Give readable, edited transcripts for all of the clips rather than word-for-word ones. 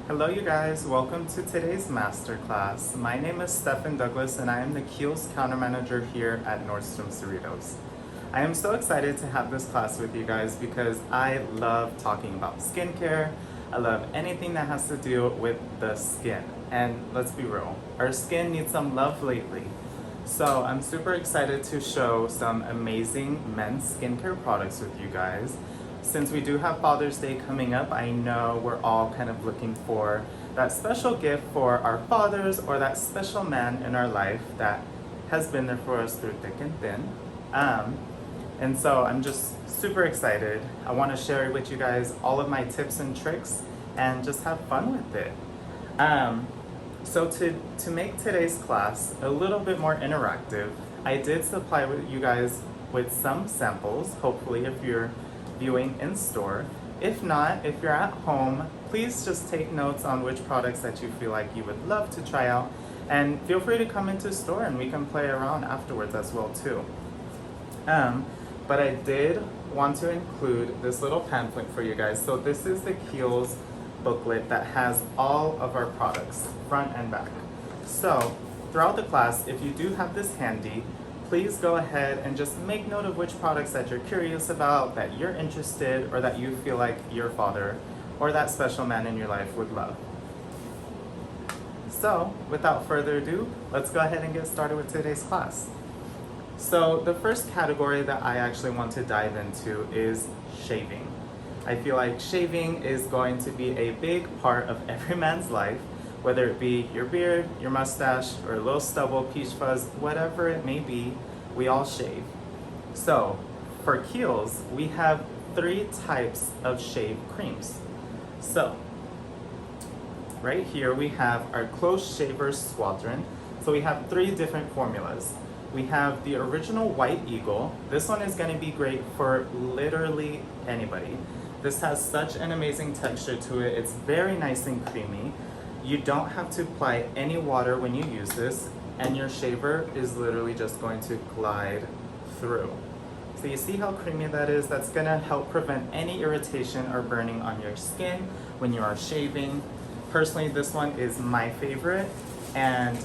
Hello you guys, welcome to today's masterclass. My name is Stefan Douglas and I am the Kiehl's counter manager here at Nordstrom Cerritos. I am so excited to have this class with you guys because I love talking about skincare. I love anything that has to do with the skin. And let's be real, our skin needs some love lately. So I'm super excited to show some amazing men's skincare products with you guys. Since we do have Father's Day coming up, I know we're all kind of looking for that special gift for our fathers or that special man in our life that has been there for us through thick and thin. And so I'm just super excited. I want to share with you guys all of my tips and tricks and just have fun with it. So to make today's class a little bit more interactive, I did supply with you guys with some samples, hopefully if you're viewing in store. If not, if you're at home, please just take notes on which products that you feel like you would love to try out, and feel free to come into store and we can play around afterwards as well too. But I did want to include this little pamphlet for you guys. So this is the Kiehl's booklet that has all of our products, front and back. So throughout the class, if you do have this handy, please go ahead and just make note of which products that you're curious about, that you're interested, or that you feel like your father or that special man in your life would love. So without further ado, let's go ahead and get started with today's class. So the first category that I actually want to dive into is shaving. I feel like shaving is going to be a big part of every man's life, whether it be your beard, your mustache, or a little stubble, peach fuzz, whatever it may be, we all shave. So for Kiehl's, we have 3 types of shave creams. So right here we have our Close Shaver Squadron. So we have 3 different formulas. We have the original White Eagle. This one is going to be great for literally anybody. This has such an amazing texture to it. It's very nice and creamy. You don't have to apply any water when you use this, and your shaver is literally just going to glide through. So you see how creamy that is? That's gonna help prevent any irritation or burning on your skin when you are shaving. Personally, this one is my favorite, and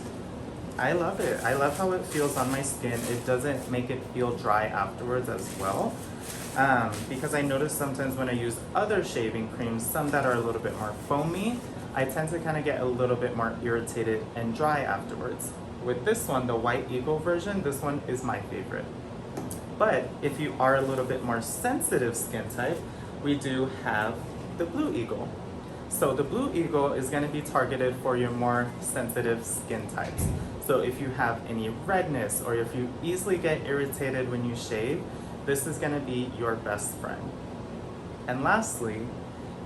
I love it. I love how it feels on my skin. It doesn't make it feel dry afterwards as well. Because I notice sometimes when I use other shaving creams, some that are a little bit more foamy, I tend to kind of get a little bit more irritated and dry afterwards. With this one, the White Eagle version, this one is my favorite. But if you are a little bit more sensitive skin type, we do have the Blue Eagle. So the Blue Eagle is going to be targeted for your more sensitive skin types. So if you have any redness or if you easily get irritated when you shave, this is going to be your best friend. And lastly,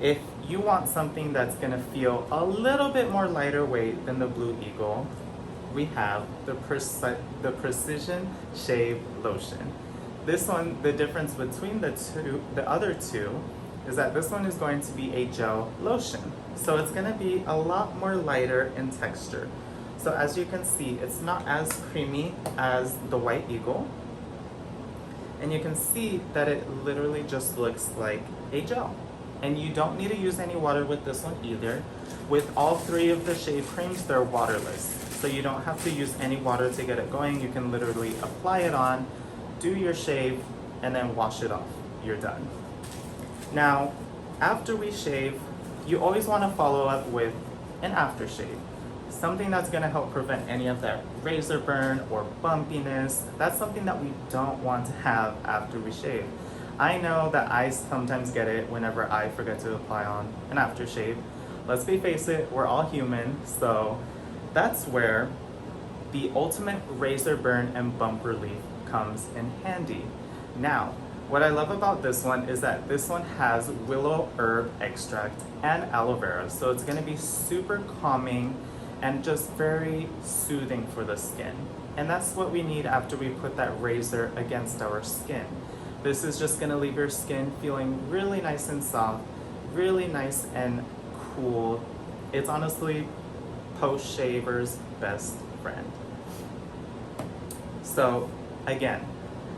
if you want something that's going to feel a little bit more lighter weight than the Blue Eagle, we have the Precision Shave Lotion. This one, the difference between the other two, is that this one is going to be a gel lotion. So it's going to be a lot more lighter in texture. So as you can see, it's not as creamy as the White Eagle. And you can see that it literally just looks like a gel. And you don't need to use any water with this one either. With all 3 of the shave creams, they're waterless. So you don't have to use any water to get it going. You can literally apply it on, do your shave, and then wash it off. You're done. Now, after we shave, you always want to follow up with an aftershave. Something that's going to help prevent any of that razor burn or bumpiness. That's something that we don't want to have after we shave. I know that I sometimes get it whenever I forget to apply on an aftershave. Let's face it, we're all human, so that's where the Ultimate Razor Burn and Bump Relief comes in handy. Now, what I love about this one is that this one has willow herb extract and aloe vera, so it's going to be super calming and just very soothing for the skin. And that's what we need after we put that razor against our skin. This is just going to leave your skin feeling really nice and soft, really nice and cool. It's honestly post-shaver's best friend. So again,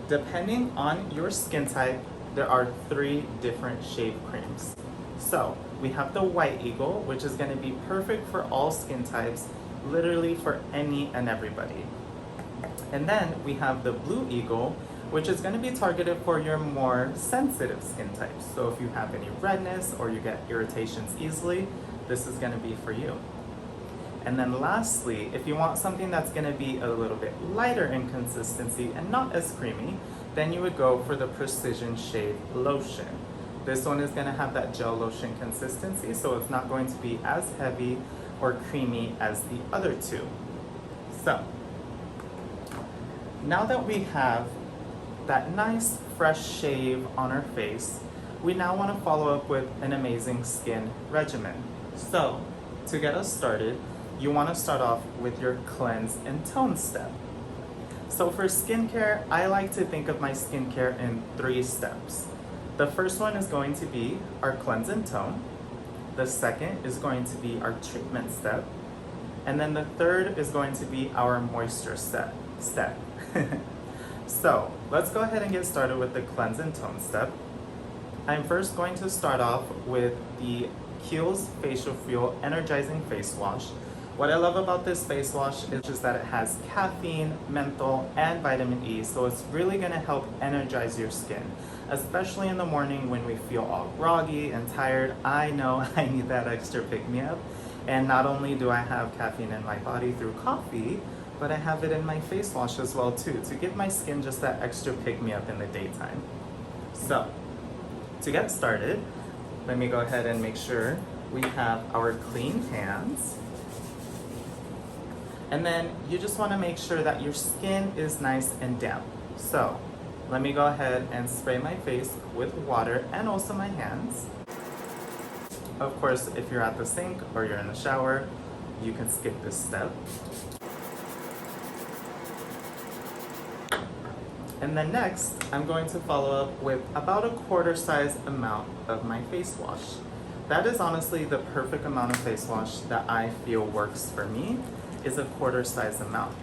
depending on your skin type, there are 3 different shave creams. So we have the White Eagle, which is going to be perfect for all skin types, literally for any and everybody. And then we have the Blue Eagle, which is going to be targeted for your more sensitive skin types. So if you have any redness or you get irritations easily, this is going to be for you. And then lastly, if you want something that's going to be a little bit lighter in consistency and not as creamy, then you would go for the Precision Shave Lotion. This one is going to have that gel lotion consistency, so it's not going to be as heavy or creamy as the other two. So, now that we have that nice fresh shave on our face, we now want to follow up with an amazing skin regimen. So, to get us started, you want to start off with your cleanse and tone step. So for skincare, I like to think of my skincare in 3 steps. The first one is going to be our cleanse and tone. The second is going to be our treatment step. And then the third is going to be our moisture step. So let's go ahead and get started with the cleanse and tone step. I'm first going to start off with the Kiehl's Facial Fuel Energizing Face Wash. What I love about this face wash is just that it has caffeine, menthol, and vitamin E, so it's really going to help energize your skin, especially in the morning when we feel all groggy and tired. I know I need that extra pick-me-up, and not only do I have caffeine in my body through coffee, but I have it in my face wash as well too, to give my skin just that extra pick-me-up in the daytime. So, to get started, let me go ahead and make sure we have our clean hands. And then you just want to make sure that your skin is nice and damp. So let me go ahead and spray my face with water and also my hands. Of course, if you're at the sink or you're in the shower, you can skip this step. And then next, I'm going to follow up with about a quarter size amount of my face wash. That is honestly the perfect amount of face wash that I feel works for me, is a quarter size amount.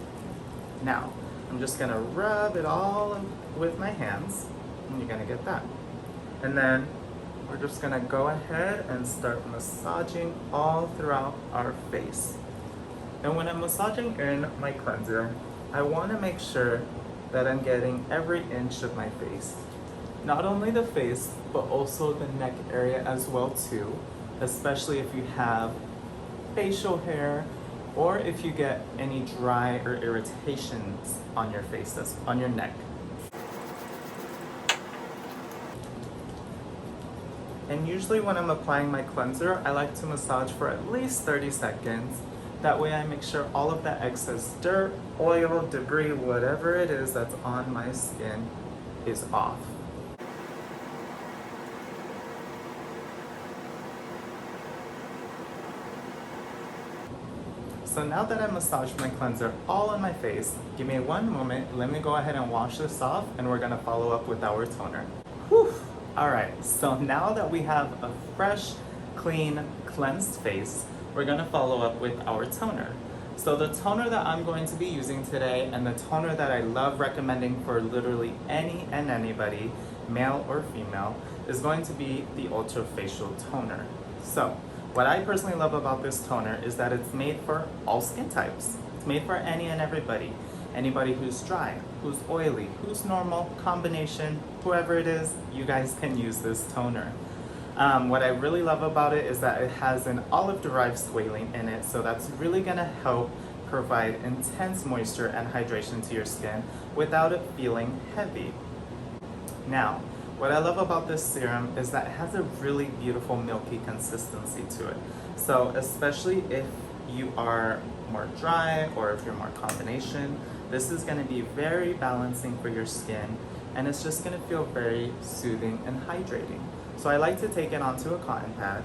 Now, I'm just gonna rub it all with my hands, and you're gonna get that. And then we're just gonna go ahead and start massaging all throughout our face. And when I'm massaging in my cleanser, I wanna make sure that I'm getting every inch of my face. Not only the face, but also the neck area as well too, especially if you have facial hair, or if you get any dry or irritations on your face, on your neck. And usually when I'm applying my cleanser, I like to massage for at least 30 seconds. That way I make sure all of that excess dirt, oil, debris, whatever it is that's on my skin is off. So now that I massaged my cleanser all on my face, give me one moment, let me go ahead and wash this off, and we're gonna follow up with our toner. Whew. All right, so now that we have a fresh, clean, cleansed face, we're gonna follow up with our toner. So the toner that I'm going to be using today, and the toner that I love recommending for literally any and anybody, male or female, is going to be the Ultra Facial Toner. So, what I personally love about this toner is that it's made for all skin types. It's made for any and everybody. Anybody who's dry, who's oily, who's normal, combination, whoever it is, you guys can use this toner. What I really love about it is that it has an olive-derived squalene in it, so that's really gonna help provide intense moisture and hydration to your skin without it feeling heavy. Now, what I love about this serum is that it has a really beautiful milky consistency to it. So especially if you are more dry or if you're more combination, this is going to be very balancing for your skin, and it's just going to feel very soothing and hydrating. So I like to take it onto a cotton pad,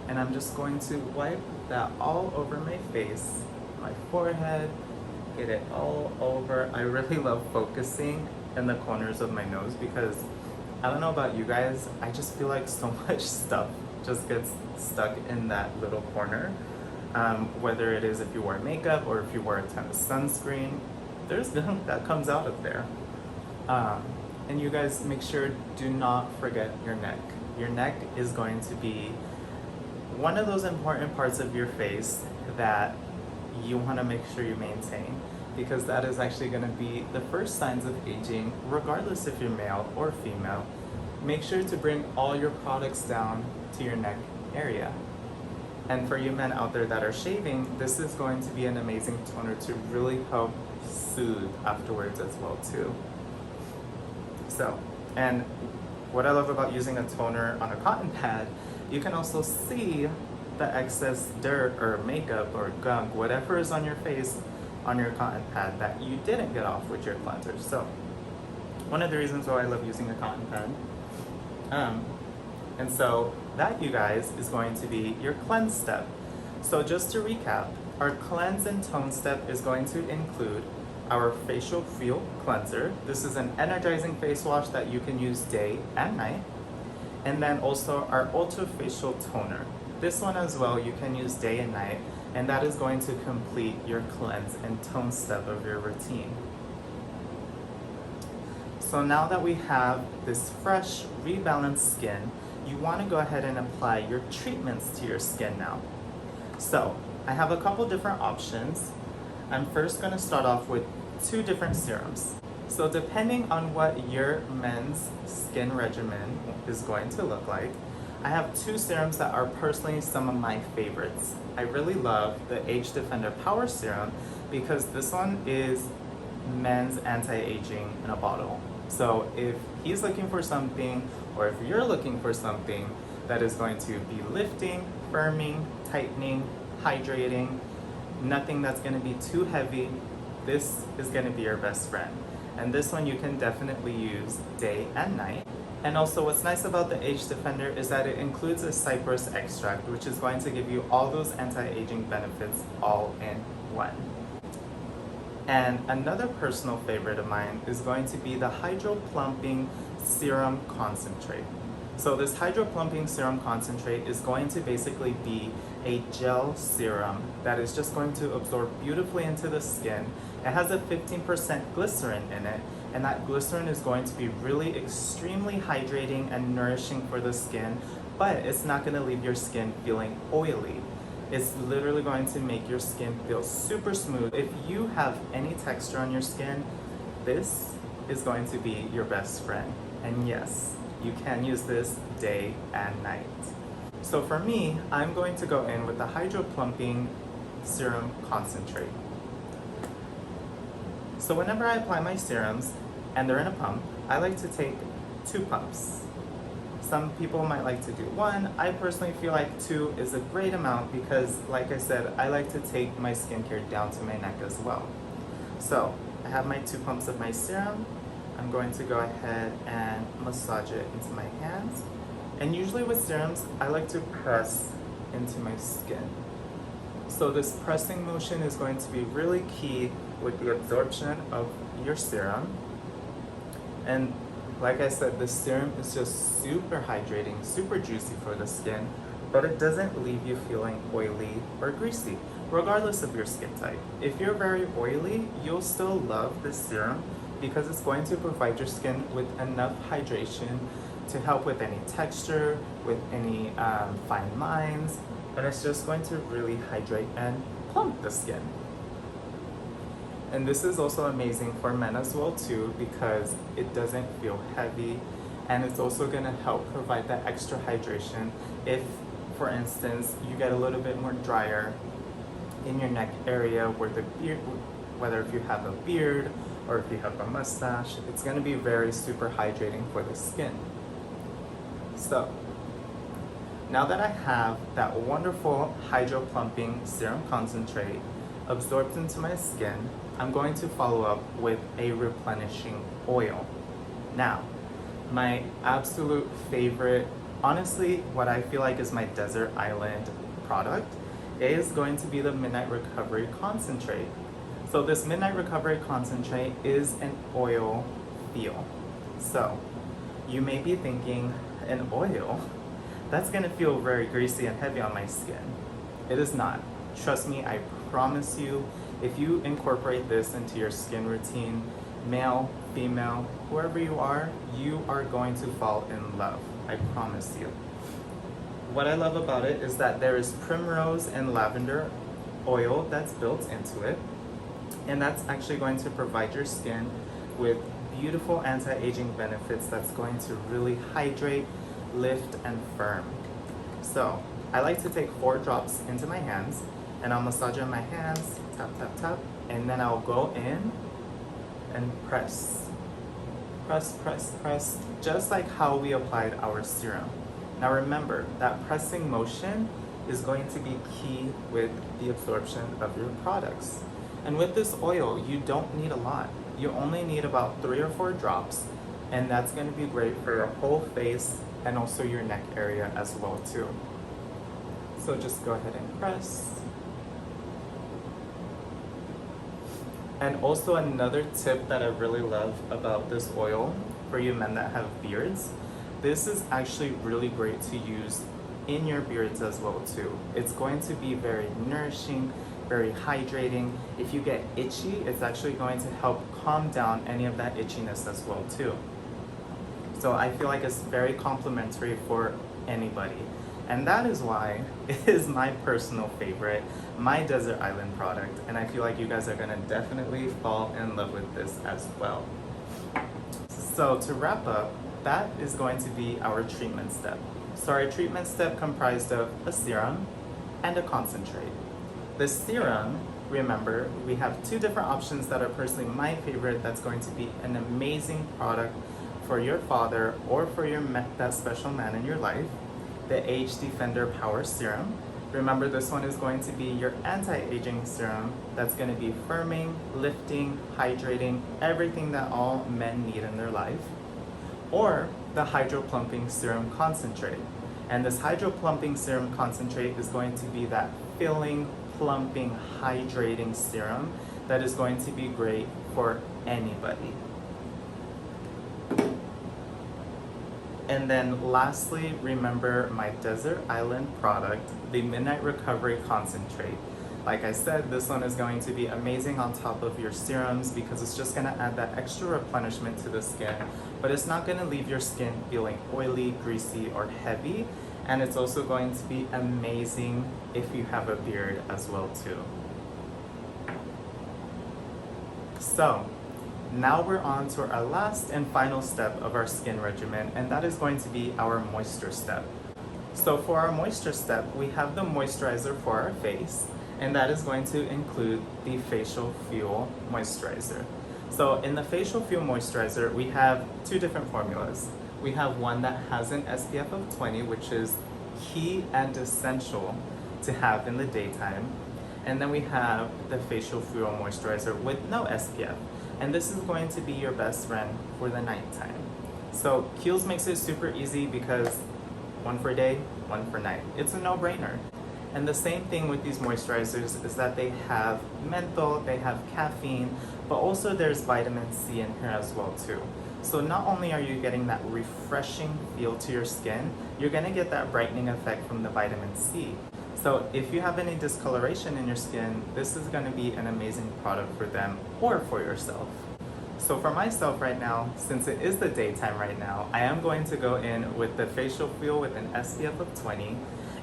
and I'm just going to wipe that all over my face, my forehead, get it all over. I really love focusing in the corners of my nose because I don't know about you guys, I just feel like so much stuff just gets stuck in that little corner. Whether it is if you wear makeup or if you wear a ton of sunscreen, there's that comes out of there. And you guys make sure, do not forget your neck. Your neck is going to be one of those important parts of your face that you want to make sure you maintain, because that is actually going to be the first signs of aging, regardless if you're male or female. Make sure to bring all your products down to your neck area. And for you men out there that are shaving, this is going to be an amazing toner to really help soothe afterwards as well too. So, and what I love about using a toner on a cotton pad, you can also see the excess dirt or makeup or gunk, whatever is on your face on your cotton pad that you didn't get off with your cleanser. So, one of the reasons why I love using a cotton pad. And so that, you guys, is going to be your cleanse step. So just to recap, our cleanse and tone step is going to include our facial fuel cleanser. This is an energizing face wash that you can use day and night. And then also our ultra facial toner. This one as well you can use day and night, and that is going to complete your cleanse and tone step of your routine. So now that we have this fresh, rebalanced skin, you want to go ahead and apply your treatments to your skin now. So I have a couple different options. I'm first going to start off with 2 different serums. So depending on what your men's skin regimen is going to look like, I have 2 serums that are personally some of my favorites. I really love the Age Defender Power Serum because this one is men's anti-aging in a bottle. So if he's looking for something, or if you're looking for something that is going to be lifting, firming, tightening, hydrating, nothing that's going to be too heavy, this is going to be your best friend. And this one you can definitely use day and night. And also what's nice about the Age Defender is that it includes a cypress extract, which is going to give you all those anti-aging benefits all in one. And another personal favorite of mine is going to be the Hydro-Plumping Serum Concentrate. So this Hydro-Plumping Serum Concentrate is going to basically be a gel serum that is just going to absorb beautifully into the skin. It has a 15% glycerin in it, and that glycerin is going to be really extremely hydrating and nourishing for the skin, but it's not going to leave your skin feeling oily. It's literally going to make your skin feel super smooth. If you have any texture on your skin, this is going to be your best friend. And yes, you can use this day and night. So for me, I'm going to go in with the Hydro-Plumping Serum Concentrate. So whenever I apply my serums, and they're in a pump, I like to take 2 pumps. Some people might like to do 1. I personally feel like 2 is a great amount because, like I said, I like to take my skincare down to my neck as well. So I have my 2 pumps of my serum. I'm going to go ahead and massage it into my hands. And usually with serums, I like to press into my skin. So this pressing motion is going to be really key with the absorption of your serum. And like I said, this serum is just super hydrating, super juicy for the skin, but it doesn't leave you feeling oily or greasy, regardless of your skin type. If you're very oily, you'll still love this serum because it's going to provide your skin with enough hydration to help with any texture, with any fine lines, and it's just going to really hydrate and plump the skin. And this is also amazing for men as well too because it doesn't feel heavy, and it's also going to help provide that extra hydration if, for instance, you get a little bit more drier in your neck area where the beard, whether if you have a beard or if you have a mustache, it's going to be very super hydrating for the skin. So now that I have that wonderful Hydro-Plumping Serum Concentrate absorbed into my skin, I'm going to follow up with a replenishing oil. Now, my absolute favorite, honestly, what I feel like is my desert island product is going to be the Midnight Recovery Concentrate. So this Midnight Recovery Concentrate is an oil feel. So you may be thinking, an oil? That's gonna feel very greasy and heavy on my skin. It is not. Trust me, I promise you, if you incorporate this into your skin routine, male, female, whoever you are going to fall in love. I promise you. what I love about it is that there is primrose and lavender oil that's built into it, and that's actually going to provide your skin with beautiful anti-aging benefits that's going to really hydrate, lift, and firm. So I like to take 4 drops into my hands, and I'll massage on my hands, tap, tap, tap, and then I'll go in and press. Press, press, press, just like how we applied our serum. Now remember, that pressing motion is going to be key with the absorption of your products. And with this oil, you don't need a lot. You only need about 3 or 4 drops, and that's going to be great for your whole face and also your neck area as well too. So just go ahead and press. And also another tip that I really love about this oil for you men that have beards, this is actually really great to use in your beards as well too. It's going to be very nourishing, very hydrating. If you get itchy, it's actually going to help calm down any of that itchiness as well too. So I feel like it's very complimentary for anybody. And that is why it is my personal favorite, my desert island product. And I feel like you guys are gonna definitely fall in love with this as well. So to wrap up, that is going to be our treatment step. So our treatment step comprised of a serum and a concentrate. The serum, remember, we have 2 different options that are personally my favorite. That's going to be an amazing product for your father or for your that special man in your life. The Age Defender Power Serum. Remember, this one is going to be your anti-aging serum that's going to be firming, lifting, hydrating, everything that all men need in their life. Or the Hydro-Plumping Serum Concentrate. And this Hydro-Plumping Serum Concentrate is going to be that filling, plumping, hydrating serum that is going to be great for anybody. And then lastly, remember my desert island product, the Midnight Recovery Concentrate. Like I said, this one is going to be amazing on top of your serums because it's just gonna add that extra replenishment to the skin, but it's not gonna leave your skin feeling oily, greasy, or heavy. And it's also going to be amazing if you have a beard as well too. So, now we're on to our last and final step of our skin regimen, and that is going to be our moisture step. So for our moisture step, we have the moisturizer for our face, and that is going to include the Facial Fuel Moisturizer. So in the Facial Fuel Moisturizer, we have 2 different formulas. We have one that has an SPF of 20, which is key and essential to have in the daytime. And then we have the Facial Fuel Moisturizer with no SPF. And this is going to be your best friend for the nighttime. So Kiehl's makes it super easy because 1 for day, 1 for night. It's a no-brainer. And the same thing with these moisturizers is that they have menthol, they have caffeine, but also there's vitamin C in here as well too. So not only are you getting that refreshing feel to your skin, you're gonna get that brightening effect from the vitamin C. So if you have any discoloration in your skin, this is gonna be an amazing product for them or for yourself. So for myself right now, since it is the daytime right now, I am going to go in with the Facial Fuel with an SPF of 20.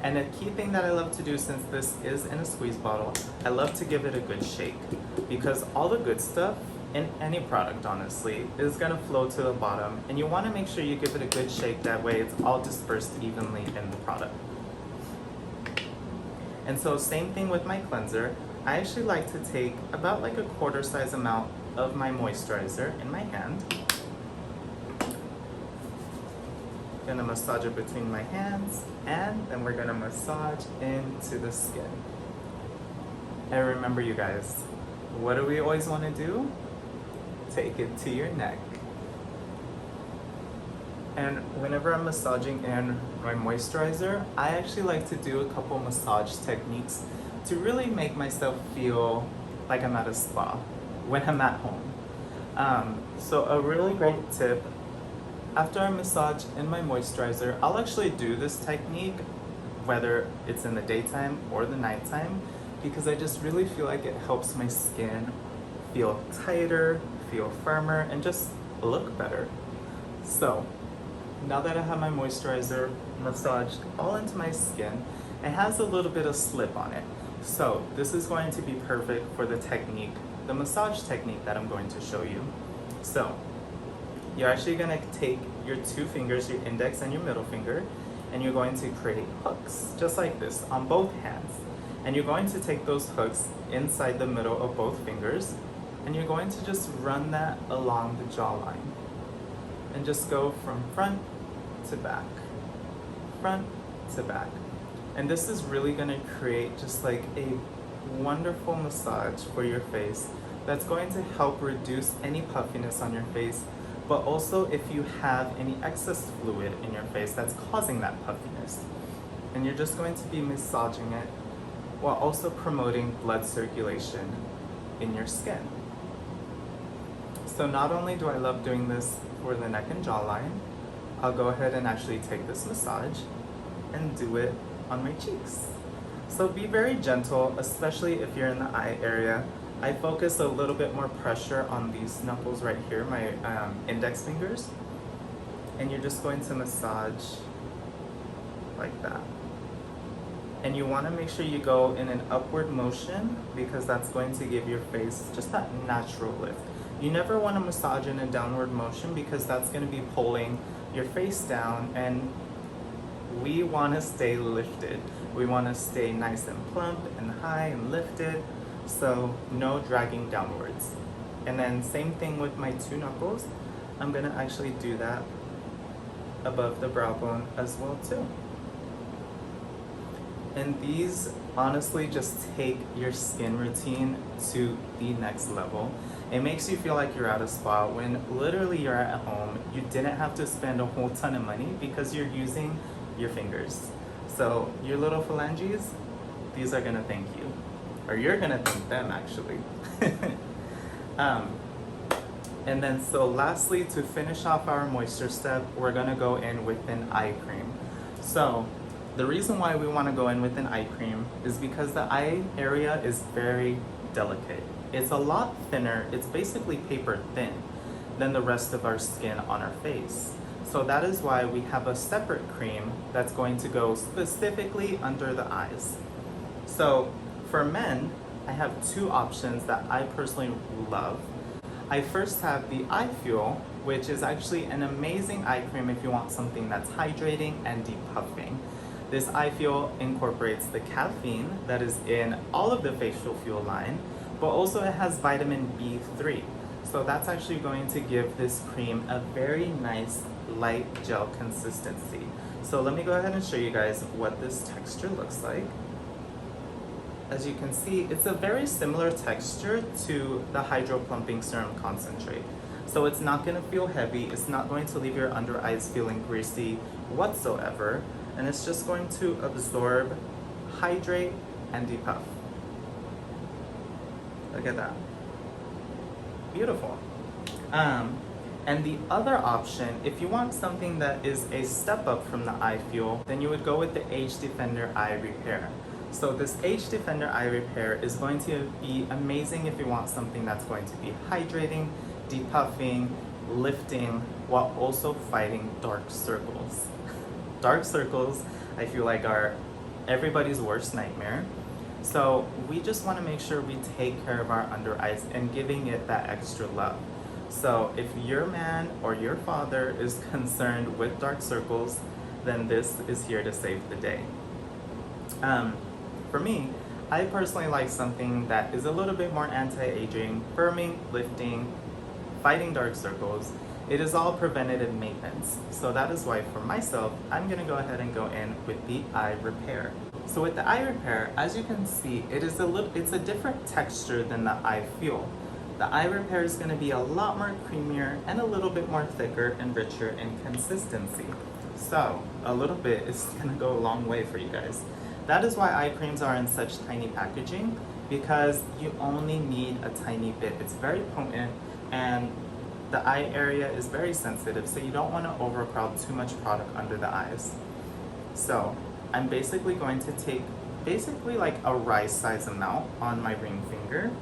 And a key thing that I love to do, since this is in a squeeze bottle, I love to give it a good shake, because all the good stuff in any product, honestly, is gonna flow to the bottom, and you wanna make sure you give it a good shake, that way it's all dispersed evenly in the product. And so same thing with my cleanser. I actually like to take about like a quarter size amount of my moisturizer in my hand. Gonna massage it between my hands, and then we're gonna massage into the skin. And remember, you guys, what do we always wanna do? Take it to your neck. And whenever I'm massaging in my moisturizer, I actually like to do a couple massage techniques to really make myself feel like I'm at a spa when I'm at home. So a really great tip, after I massage in my moisturizer, I'll actually do this technique whether it's in the daytime or the nighttime, because I just really feel like it helps my skin feel tighter, feel firmer, and just look better. So now that I have my moisturizer massaged all into my skin, it has a little bit of slip on it. So this is going to be perfect for the technique, the massage technique that I'm going to show you. So you're actually going to take your two fingers, your index and your middle finger, and you're going to create hooks, just like this, on both hands. And you're going to take those hooks inside the middle of both fingers, and you're going to just run that along the jawline. And just go from front to back, front to back. And this is really gonna create just like a wonderful massage for your face that's going to help reduce any puffiness on your face, but also if you have any excess fluid in your face that's causing that puffiness. And you're just going to be massaging it while also promoting blood circulation in your skin. So not only do I love doing this for the neck and jawline, I'll go ahead and actually take this massage and do it on my cheeks. So be very gentle, especially if you're in the eye area. I focus a little bit more pressure on these knuckles right here, my index fingers, and you're just going to massage like that. And you want to make sure you go in an upward motion because that's going to give your face just that natural lift. You never want to massage in a downward motion because that's going to be pulling your face down, and we want to stay lifted. We want to stay nice and plump and high and lifted, so no dragging downwards. And then same thing with my two knuckles. I'm going to actually do that above the brow bone as well too. And these honestly just take your skin routine to the next level. It makes you feel like you're at a spa when literally you're at home. You didn't have to spend a whole ton of money because you're using your fingers. So your little phalanges, these are gonna thank you. Or you're gonna thank them actually. And then so lastly, to finish off our moisture step, we're gonna go in with an eye cream. So the reason why we wanna go in with an eye cream is because the eye area is very delicate. It's a lot thinner, it's basically paper thin than the rest of our skin on our face. So that is why we have a separate cream that's going to go specifically under the eyes. So for men, I have two options that I personally love. I first have the Eye Fuel, which is actually an amazing eye cream if you want something that's hydrating and depuffing. This eye fuel incorporates the caffeine that is in all of the facial fuel line, but also it has vitamin B3. So that's actually going to give this cream a very nice light gel consistency. So let me go ahead and show you guys what this texture looks like. As you can see, it's a very similar texture to the Hydro-Plumping Serum Concentrate. So it's not going to feel heavy, it's not going to leave your under eyes feeling greasy whatsoever, and it's just going to absorb, hydrate, and depuff. Look at that. Beautiful. And the other option, if you want something that is a step up from the Eye Fuel, then you would go with the Age Defender Eye Repair. So this Age Defender Eye Repair is going to be amazing if you want something that's going to be hydrating, depuffing, lifting, while also fighting dark circles. Dark circles, I feel like, are everybody's worst nightmare. So we just want to make sure we take care of our under eyes and giving it that extra love. So if your man or your father is concerned with dark circles, then this is here to save the day. For me, I personally like something that is a little bit more anti-aging, firming, lifting, fighting dark circles. It is all preventative maintenance. So that is why for myself, I'm gonna go ahead and go in with the Eye Repair. So with the Eye Repair, as you can see, it's a different texture than the Eye Fuel. The Eye Repair is gonna be a lot more creamier and a little bit more thicker and richer in consistency. So a little bit is gonna go a long way for you guys. That is why eye creams are in such tiny packaging, because you only need a tiny bit. It's very potent and the eye area is very sensitive, so you don't want to overcrowd too much product under the eyes. So I'm basically going to take like a rice size amount on my ring finger,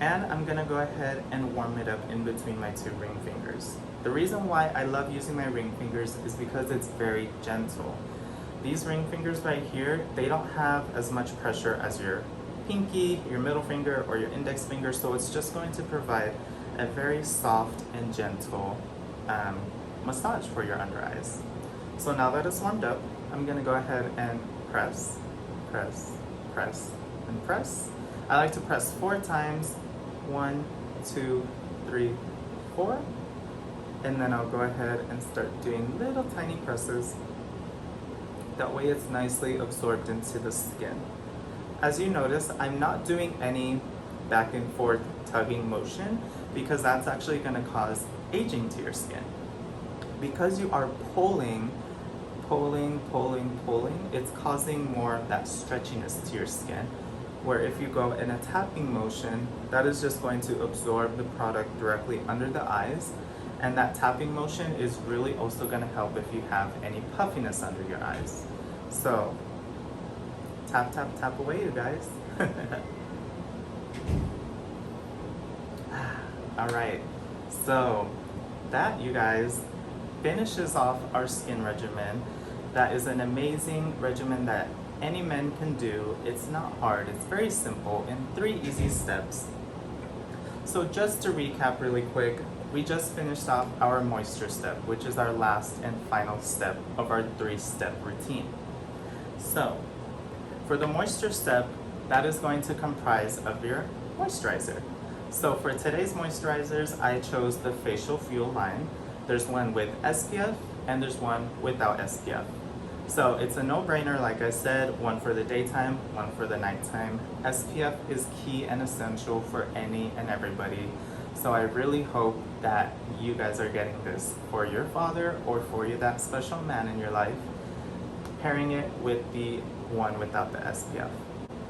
And I'm gonna go ahead and warm it up in between my two ring fingers. The reason why I love using my ring fingers is because it's very gentle. These ring fingers right here, they don't have as much pressure as your pinky, your middle finger, or your index finger, so it's just going to provide a very soft and gentle massage for your under eyes. So now that it's warmed up, I'm gonna go ahead and press, press, press, and press. I like to press 4 times. 1, 2, 3, 4. And then I'll go ahead and start doing little tiny presses. That way it's nicely absorbed into the skin. As you notice, I'm not doing any back and forth tugging motion because that's actually going to cause aging to your skin. Because you are pulling, it's causing more of that stretchiness to your skin. Where if you go in a tapping motion, that is just going to absorb the product directly under the eyes. And that tapping motion is really also going to help if you have any puffiness under your eyes. So, tap, tap, tap away, you guys. Alright, so that, you guys, finishes off our skin regimen. That is an amazing regimen that any men can do. It's not hard, it's very simple in 3 easy steps. So just to recap really quick, we just finished off our moisture step, which is our last and final step of our 3-step routine. So for the moisture step, that is going to comprise of your moisturizer. So for today's moisturizers, I chose the Facial Fuel line. There's one with SPF and there's one without SPF. So it's a no-brainer, like I said, one for the daytime, one for the nighttime. SPF is key and essential for any and everybody. So I really hope that you guys are getting this for your father or for you, that special man in your life, pairing it with the one without the SPF.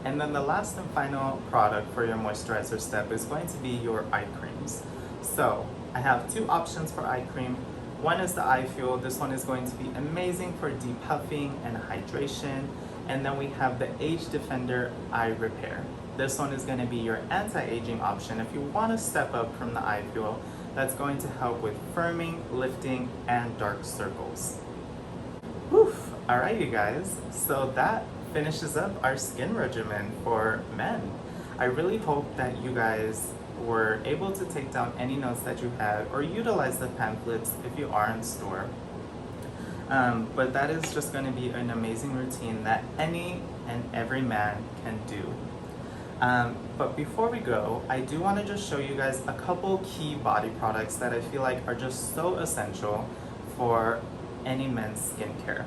And then the last and final product for your moisturizer step is going to be your eye creams. So I have 2 options for eye cream. One is the eye fuel. This one is going to be amazing for depuffing and hydration. And then we have the Age Defender Eye Repair. This one is going to be your anti-aging option if you want to step up from the eye fuel. That's going to help with firming, lifting, and dark circles. Whew. Alright, you guys. So that finishes up our skin regimen for men. I really hope that you guys were able to take down any notes that you had or utilize the pamphlets if you are in store. But that is just going to be an amazing routine that any and every man can do. But before we go, I do want to just show you guys a couple key body products that I feel like are just so essential for any men's skincare.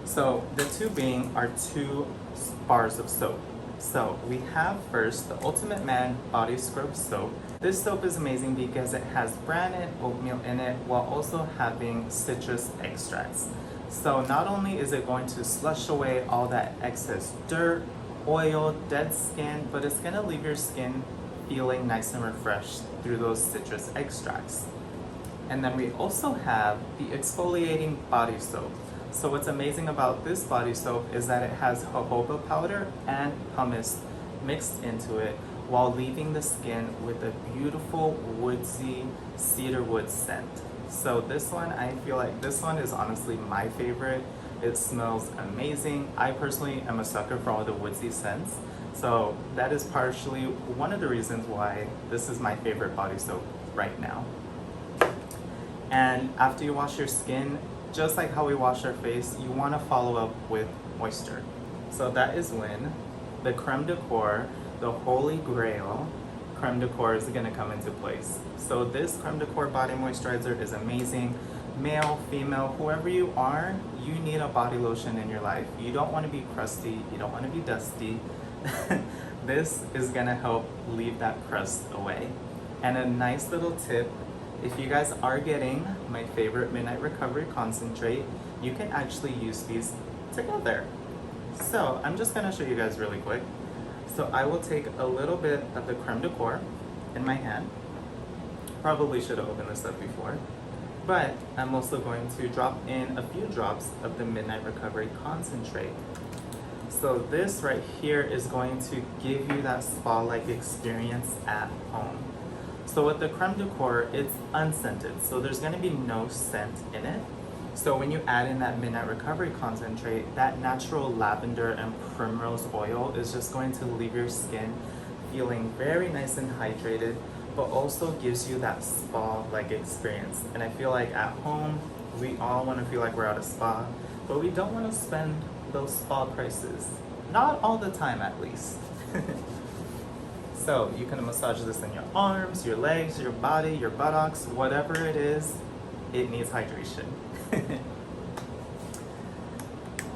So the 2 being our 2 bars of soap. So we have first the Ultimate Man Body Scrub Soap. This soap is amazing because it has bran and oatmeal in it while also having citrus extracts. So not only is it going to slush away all that excess dirt, oil, dead skin, but it's going to leave your skin feeling nice and refreshed through those citrus extracts. And then we also have the Exfoliating Body Soap. So what's amazing about this body soap is that it has jojoba powder and pumice mixed into it while leaving the skin with a beautiful woodsy cedarwood scent. So this one, I feel like this one is honestly my favorite. It smells amazing. I personally am a sucker for all the woodsy scents. So that is partially one of the reasons why this is my favorite body soap right now. And after you wash your skin, just like how we wash our face, you want to follow up with moisture. So that is when the creme de corps, the holy grail creme de corps, is going to come into place. So this creme de corps body moisturizer is amazing. Male, female, whoever you are, you need a body lotion in your life. You don't want to be crusty, you don't want to be dusty. This is going to help leave that crust away. And a nice little tip, if you guys are getting my favorite Midnight Recovery Concentrate, you can actually use these together. So I'm just going to show you guys really quick. So I will take a little bit of the creme de corps in my hand. Probably should have opened this up before. But I'm also going to drop in a few drops of the Midnight Recovery Concentrate. So this right here is going to give you that spa-like experience at home. So with the creme de corps, it's unscented, so there's going to be no scent in it. So when you add in that midnight recovery concentrate, that natural lavender and primrose oil is just going to leave your skin feeling very nice and hydrated, but also gives you that spa-like experience. And I feel like at home, we all want to feel like we're at a spa, but we don't want to spend those spa prices. Not all the time, at least. So you can massage this in your arms, your legs, your body, your buttocks, whatever it is, it needs hydration.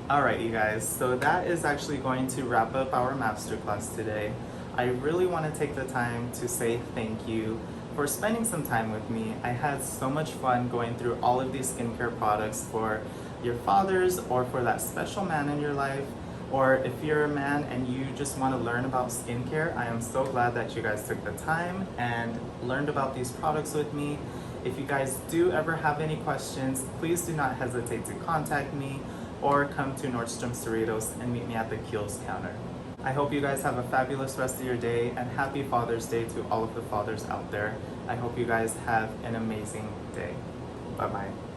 Alright, you guys, so that is actually going to wrap up our masterclass today. I really want to take the time to say thank you for spending some time with me. I had so much fun going through all of these skincare products for your fathers or for that special man in your life. Or if you're a man and you just want to learn about skincare, I am so glad that you guys took the time and learned about these products with me. If you guys do ever have any questions, please do not hesitate to contact me or come to Nordstrom Cerritos and meet me at the Kiehl's counter. I hope you guys have a fabulous rest of your day, and happy Father's Day to all of the fathers out there. I hope you guys have an amazing day. Bye-bye.